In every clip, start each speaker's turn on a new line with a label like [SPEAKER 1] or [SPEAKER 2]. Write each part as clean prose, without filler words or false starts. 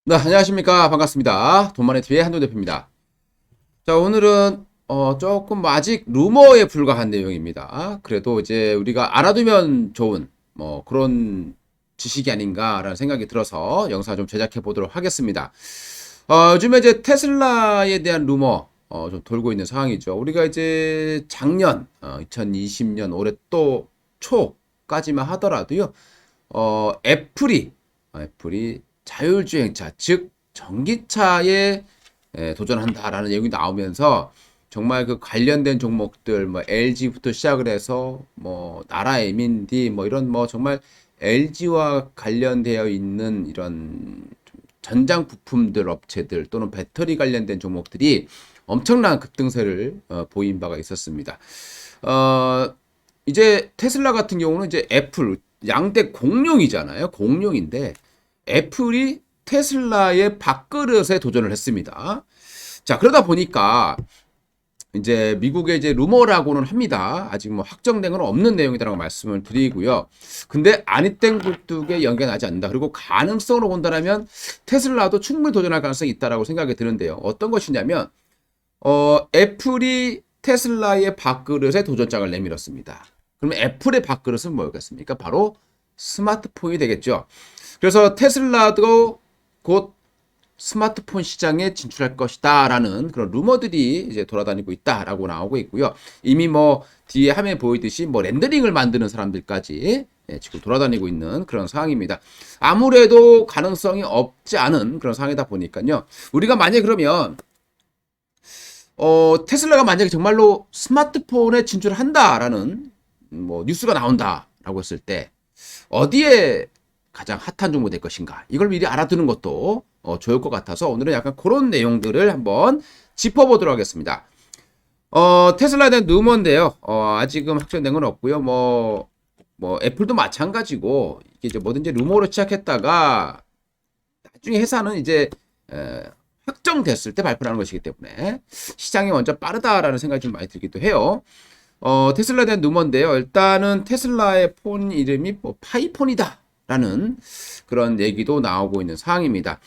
[SPEAKER 1] 네, 안녕하십니까. 반갑습니다. 돈마네TV의 한돈 대표입니다. 자, 오늘은 조금 아직 루머에 불과한 내용입니다. 그래도 이제 우리가 알아두면 좋은 그런 지식이 아닌가라는 생각이 들어서 영상 좀 제작해 보도록 하겠습니다. 요즘에 이제 테슬라에 대한 루머 좀 돌고 있는 상황이죠. 우리가 이제 작년 2020년 올해 또 초까지만 하더라도요. 애플이 자율주행차, 즉 전기차에 도전한다라는 내용이 나오면서 정말 그 관련된 종목들 뭐 LG부터 시작을 해서 뭐 나라 에민디 뭐 이런 뭐 정말 LG와 관련되어 있는 이런 전장 부품들 업체들 또는 배터리 관련된 종목들이 엄청난 급등세를 보인 바가 있었습니다. 어, 이제 테슬라 같은 경우는 이제 애플 양대 공룡이잖아요. 공룡인데 애플이 테슬라의 밥그릇에 도전을 했습니다. 자, 그러다 보니까 이제 미국의 이제 루머라고는 합니다. 아직 뭐 확정된 건 없는 내용이라고 말씀을 드리고요. 근데 아니땡 굴뚝에 연결하지 않는다. 그리고 가능성으로 본다면 테슬라도 충분히 도전할 가능성이 있다라고 생각이 드는데요. 어떤 것이냐면 애플이 테슬라의 밥그릇에 도전장을 내밀었습니다. 그러면 애플의 밥그릇은 뭐겠습니까? 바로 스마트폰이 되겠죠. 그래서 테슬라도 곧 스마트폰 시장에 진출할 것이다라는 그런 루머들이 이제 돌아다니고 있다라고 나오고 있고요. 이미 뭐 뒤에 화면에 보이듯이 뭐 렌더링을 만드는 사람들까지 지금 돌아다니고 있는 그런 상황입니다. 아무래도 가능성이 없지 않은 그런 상황이다 보니까요. 우리가 만약에 그러면 테슬라가 만약에 정말로 스마트폰에 진출한다라는 뭐 뉴스가 나온다라고 했을 때 어디에 가장 핫한 종목이 될 것인가 이걸 미리 알아두는 것도 좋을 것 같아서 오늘은 약간 그런 내용들을 한번 짚어보도록 하겠습니다. 테슬라에 대한 루머인데요. 아직은 확정된 건 없고요. 뭐 애플도 마찬가지고 이게 이제 뭐든지 루머로 시작했다가 나중에 회사는 이제 확정됐을 때 발표하는 것이기 때문에 시장이 먼저 빠르다라는 생각이 좀 많이 들기도 해요. 테슬라에 대한 루머인데요. 일단은 테슬라의 폰 이름이 뭐 파이폰이다라는 그런 얘기도 나오고 있는 상황입니다.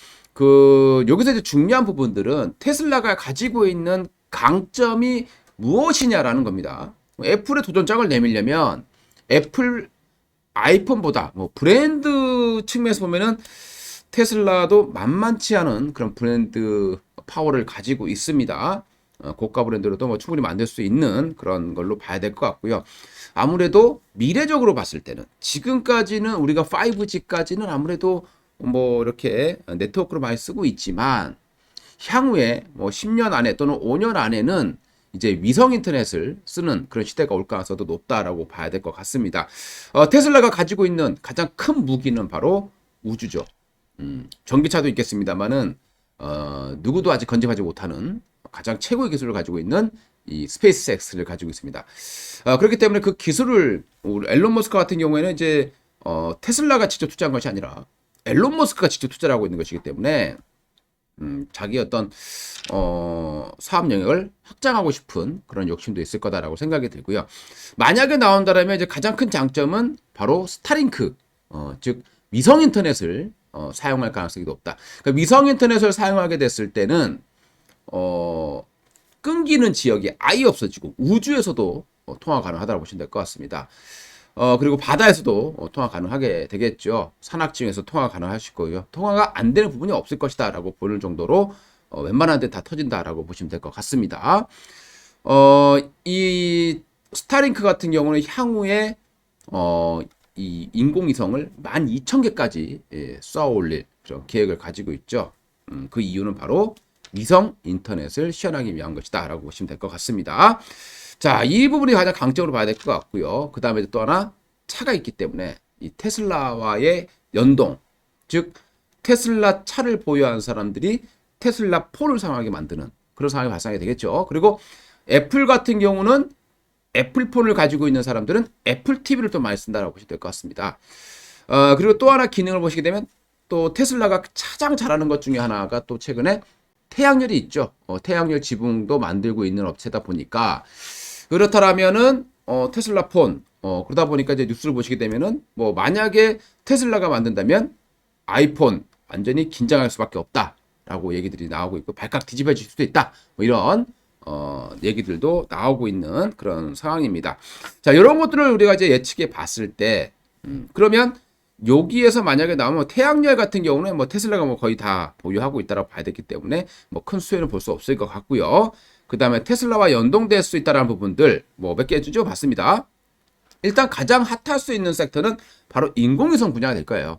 [SPEAKER 1] 여기서 이제 중요한 부분들은 테슬라가 가지고 있는 강점이 무엇이냐라는 겁니다. 애플의 도전장을 내밀려면 애플 아이폰보다 뭐 브랜드 측면에서 보면은 테슬라도 만만치 않은 그런 브랜드 파워를 가지고 있습니다. 고가 브랜드로도 뭐 충분히 만들 수 있는 그런 걸로 봐야 될 것 같고요. 아무래도 미래적으로 봤을 때는 지금까지는 우리가 5G까지는 아무래도 뭐 이렇게 네트워크로 많이 쓰고 있지만 향후에 뭐 10년 안에 또는 5년 안에는 이제 위성 인터넷을 쓰는 그런 시대가 올 가능성도 높다라고 봐야 될 것 같습니다. 테슬라가 가지고 있는 가장 큰 무기는 바로 우주죠. 전기차도 있겠습니다만은 누구도 아직 건집하지 못하는 가장 최고의 기술을 가지고 있는 이 스페이스 X를 가지고 있습니다. 그렇기 때문에 그 기술을 우리 앨런 머스크 같은 경우에는 이제 테슬라가 직접 투자한 것이 아니라 앨런 머스크가 직접 투자를 하고 있는 것이기 때문에 자기 어떤 사업 영역을 확장하고 싶은 그런 욕심도 있을 거다라고 생각이 들고요. 만약에 나온다라면 이제 가장 큰 장점은 바로 스타링크, 즉 위성 인터넷을 사용할 가능성이 높다. 그러니까 위성 인터넷을 사용하게 됐을 때는 끊기는 지역이 아예 없어지고 우주에서도 통화 가능하다고 보시면 될 것 같습니다. 그리고 바다에서도 통화 가능하게 되겠죠. 산악지형에서 통화 가능하실 거고요. 통화가 안 되는 부분이 없을 것이다 라고 보는 정도로 웬만한 데 다 터진다라고 보시면 될 것 같습니다. 이 스타링크 같은 경우는 향후에 이 인공위성을 12,000개까지 쏘아 올릴 그런 계획을 가지고 있죠. 그 이유는 바로 위성 인터넷을 시연하기 위한 것이다 라고 보시면 될 것 같습니다. 자, 이 부분이 가장 강점으로 봐야 될 것 같고요. 그 다음에 또 하나 차가 있기 때문에 이 테슬라와의 연동, 즉 테슬라 차를 보유한 사람들이 테슬라 폰을 사용하게 만드는 그런 상황이 발생하게 되겠죠. 그리고 애플 같은 경우는 애플폰을 가지고 있는 사람들은 애플 TV를 또 많이 쓴다라고 보시면 될 것 같습니다. 그리고 또 하나 기능을 보시게 되면 또 테슬라가 가장 잘하는 것 중에 하나가 또 최근에 태양열이 있죠. 태양열 지붕도 만들고 있는 업체다 보니까 그렇다라면은 테슬라 폰 그러다 보니까 이제 뉴스를 보시게 되면은 뭐 만약에 테슬라가 만든다면 아이폰 완전히 긴장할 수밖에 없다라고 얘기들이 나오고 있고 발칵 뒤집어질 수도 있다. 뭐 이런 얘기들도 나오고 있는 그런 상황입니다. 자, 이런 것들을 우리가 이제 예측해 봤을 때 그러면 여기에서 만약에 나오면 태양열 같은 경우는 뭐 테슬라가 뭐 거의 다 보유하고 있다라고 봐야 되기 때문에 뭐 큰 수혜는 볼 수 없을 것 같고요. 그 다음에 테슬라와 연동될 수 있다라는 부분들 뭐 몇 개 쭉 봤습니다. 일단 가장 핫할 수 있는 섹터는 바로 인공위성 분야가 될 거예요.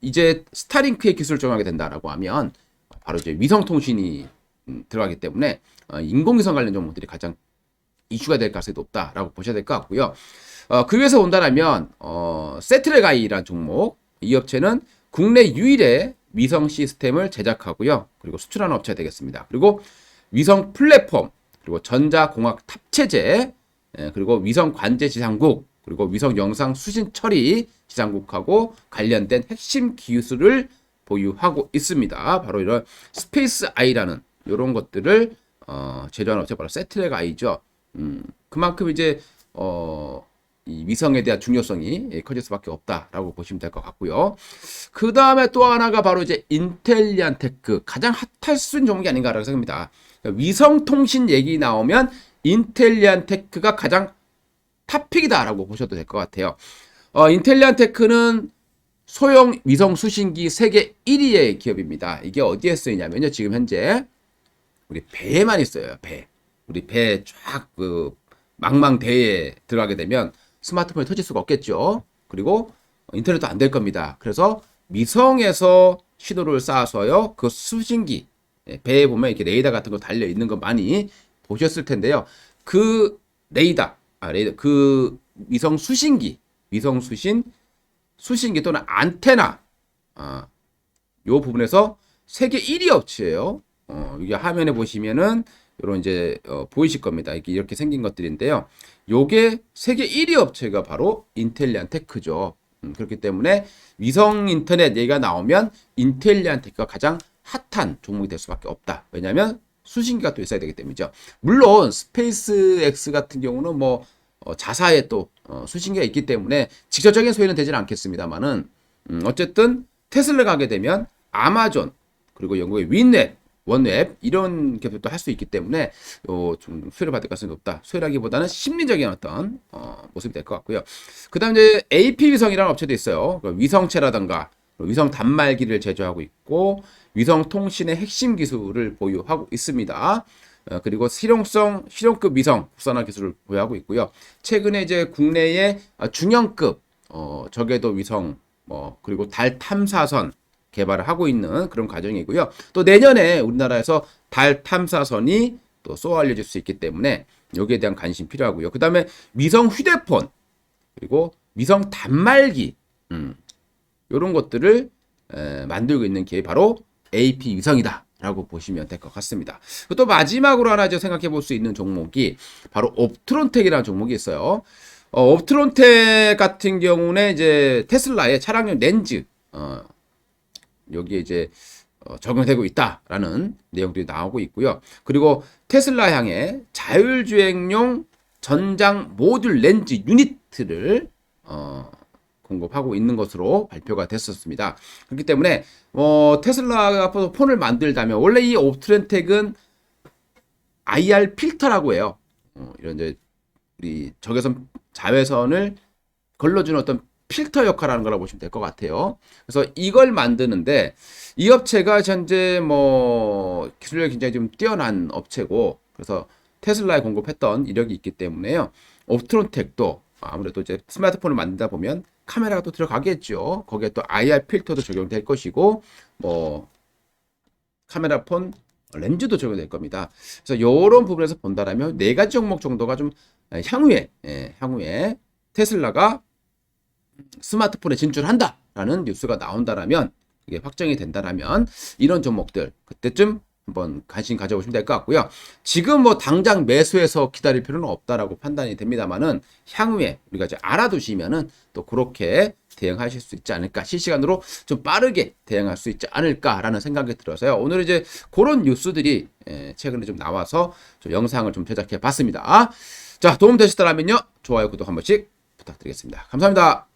[SPEAKER 1] 이제 스타링크의 기술을 적용하게 된다라고 하면 바로 이제 위성통신이 들어가기 때문에 인공위성 관련 종목들이 가장 이슈가 될 가능성이 높다라고 보셔야 될 것 같고요. 그 위에서 본다면 세트렉아이라는 종목, 이 업체는 국내 유일의 위성 시스템을 제작하고요. 그리고 수출하는 업체가 되겠습니다. 그리고 위성 플랫폼, 그리고 전자공학 탑체제, 그리고 위성 관제 지상국, 그리고 위성 영상 수신 처리 지상국하고 관련된 핵심 기술을 보유하고 있습니다. 바로 이런 스페이스 아이라는 이런 것들을 제조하는 업체 바로 세트렉 아이죠. 그만큼 이제 이 위성에 대한 중요성이 커질 수밖에 없다라고 보시면 될 것 같고요. 그 다음에 또 하나가 바로 이제 인텔리안 테크, 가장 핫할 수 있는 종목이 아닌가라고 생각합니다. 그러니까 위성 통신 얘기 나오면 인텔리안 테크가 가장 탑픽이다라고 보셔도 될 것 같아요. 인텔리안 테크는 소형 위성 수신기 세계 1위의 기업입니다. 이게 어디에 쓰이냐면요. 지금 현재 우리 배에만 있어요. 배. 우리 배 쫙 그 망망대해에 들어가게 되면 스마트폰이 터질 수가 없겠죠. 그리고 인터넷도 안 될 겁니다. 그래서 위성에서 신호를 쏴서요. 그 수신기 배에 보면 이렇게 레이더 같은 거 달려 있는 거 많이 보셨을 텐데요. 그 레이더, 그 위성 수신기, 위성 수신기 또는 안테나, 요 부분에서 세계 1위 업체예요. 이게 화면에 보시면은 요런 이제 보이실 겁니다. 이렇게 생긴 것들인데요. 요게 세계 1위 업체가 바로 인텔리안 테크죠. 그렇기 때문에 위성 인터넷 얘기가 나오면 인텔리안 테크가 가장 핫한 종목이 될 수밖에 없다. 왜냐하면 수신기가 또 있어야 되기 때문이죠. 물론 스페이스 X 같은 경우는 뭐 자사에 또 수신기가 있기 때문에 직접적인 소외는 되지는 않겠습니다만은 어쨌든 테슬라 가게 되면 아마존 그리고 영국의 윈웹, 원웹 이런 기업들도 할 수 있기 때문에 좀 수혜를 받을 가능성이 높다. 수혜라기보다는 심리적인 어떤 모습이 될 것 같고요. 그다음 이제 AP 위성이라는 업체도 있어요. 위성체라든가 위성 단말기를 제조하고 있고 위성 통신의 핵심 기술을 보유하고 있습니다. 그리고 실용급 위성 국산화 기술을 보유하고 있고요. 최근에 이제 국내에 중형급 저궤도 위성 그리고 달 탐사선 개발을 하고 있는 그런 과정이고요. 또 내년에 우리나라에서 달 탐사선이 또 쏘아 알려질 수 있기 때문에 여기에 대한 관심 필요하고요. 그 다음에 위성 휴대폰 그리고 위성 단말기 이런 것들을 만들고 있는 기업이 바로 AP 위성이다 라고 보시면 될 것 같습니다. 또 마지막으로 하나 생각해 볼 수 있는 종목이 바로 옵트론텍이라는 종목이 있어요. 옵트론텍 같은 경우는 이제 테슬라의 차량용 렌즈 여기에 이제 적용되고 있다라는 내용들이 나오고 있고요. 그리고 테슬라 향해 자율주행용 전장 모듈 렌즈 유니트를 공급하고 있는 것으로 발표가 됐었습니다. 그렇기 때문에 테슬라가 앞으로 폰을 만들다면 원래 이 옵트론텍은 IR 필터라고 해요. 이런 이제 우리 적외선 자외선을 걸러주는 어떤 필터 역할을 하는 거라고 보시면 될 것 같아요. 그래서 이걸 만드는데 이 업체가 현재 기술력이 굉장히 좀 뛰어난 업체고 그래서 테슬라에 공급했던 이력이 있기 때문에요. 옵트론텍도 아무래도 이제 스마트폰을 만들다 보면 카메라가 또 들어가겠죠. 거기에 또 IR 필터도 적용될 것이고 카메라 폰 렌즈도 적용될 겁니다. 그래서 이런 부분에서 본다라면 네 가지 종목 정도가 좀 향후에 테슬라가 스마트폰에 진출한다라는 뉴스가 나온다라면 이게 확정이 된다라면 이런 종목들 그때쯤 한번 관심 가져보시면 될 것 같고요. 지금 당장 매수해서 기다릴 필요는 없다라고 판단이 됩니다만은 향후에 우리가 이제 알아두시면은 또 그렇게 대응하실 수 있지 않을까, 실시간으로 좀 빠르게 대응할 수 있지 않을까라는 생각이 들어서요. 오늘 이제 그런 뉴스들이 최근에 좀 나와서 좀 영상을 좀 제작해 봤습니다. 자, 도움 되셨다면요, 좋아요, 구독 한 번씩 부탁드리겠습니다. 감사합니다.